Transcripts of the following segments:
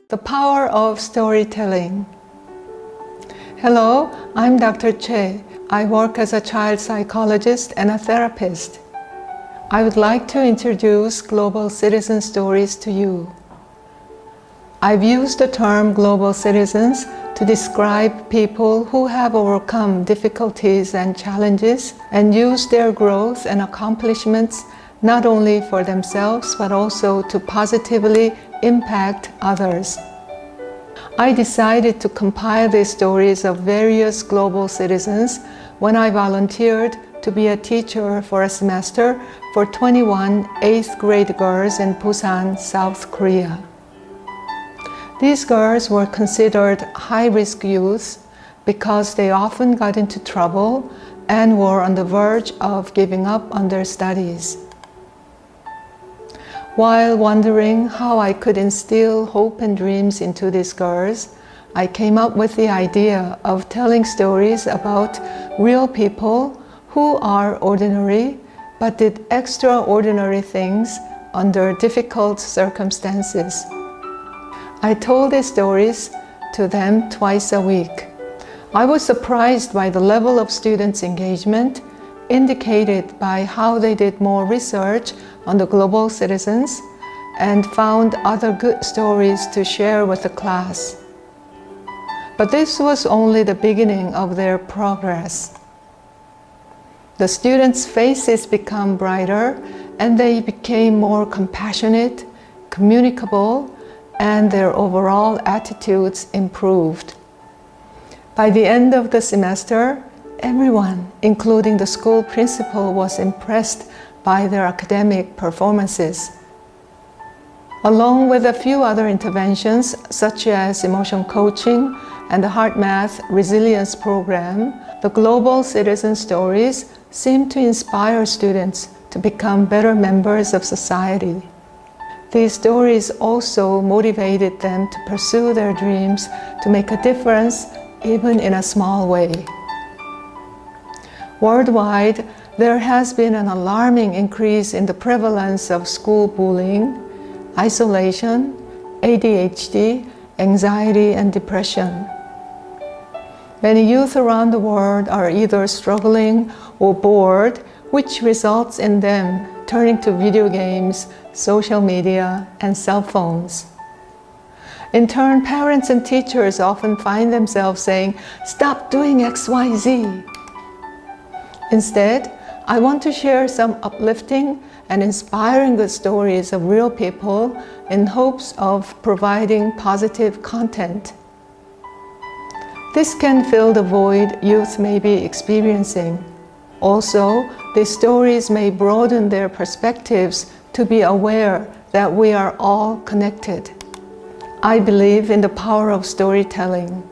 The power of storytelling. Hello, I'm Dr. Choi. I work as a child psychologist and a therapist. I would like to introduce global citizen stories to you. I've used the term global citizens to describe people who have overcome difficulties and challenges and used their growth and accomplishments not only for themselves but also to positively impact others. I decided to compile these stories of various global citizens when I volunteered to be a teacher for a semester for 21 8th grade girls in Busan, South Korea. These girls were considered high-risk youths because they often got into trouble and were on the verge of giving up on their studies. While wondering how I could instill hope and dreams into these girls, I came up with the idea of telling stories about real people who are ordinary but did extraordinary things under difficult circumstances. I told these stories to them twice a week. I was surprised by the level of students' engagement, indicated by how they did more research on the global citizens and found other good stories to share with the class. But this was only the beginning of their progress. The students' faces became brighter and they became more compassionate, communicable, and their overall attitudes improved. By the end of the semester, everyone, including the school principal, was impressed by their academic performances. Along with a few other interventions, such as emotion coaching and the Heart Math Resilience Program, the Global Citizen Stories seem to inspire students to become better members of society. These stories also motivated them to pursue their dreams to make a difference, even in a small way. Worldwide, there has been an alarming increase in the prevalence of school bullying, isolation, ADHD, anxiety, and depression. Many youth around the world are either struggling or bored, which results in them turning to video games, social media, and cell phones. In turn, parents and teachers often find themselves saying, "Stop doing XYZ." Instead, I want to share some uplifting and inspiring good stories of real people in hopes of providing positive content. This can fill the void youth may be experiencing. Also, these stories may broaden their perspectives to be aware that we are all connected. I believe in the power of storytelling.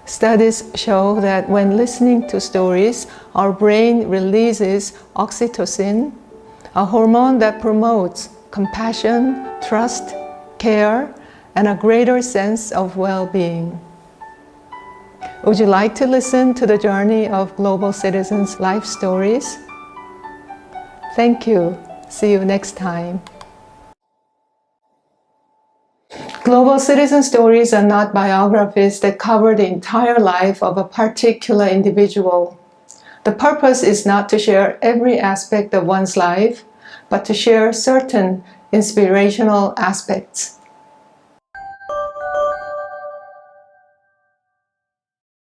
Studies show that when listening to stories, our brain releases oxytocin, a hormone that promotes compassion, trust, care, and a greater sense of well-being. Would you like to listen to the journey of global citizens' life stories? Thank you. See you next time. Global citizen stories are not biographies that cover the entire life of a particular individual. The purpose is not to share every aspect of one's life, but to share certain inspirational aspects.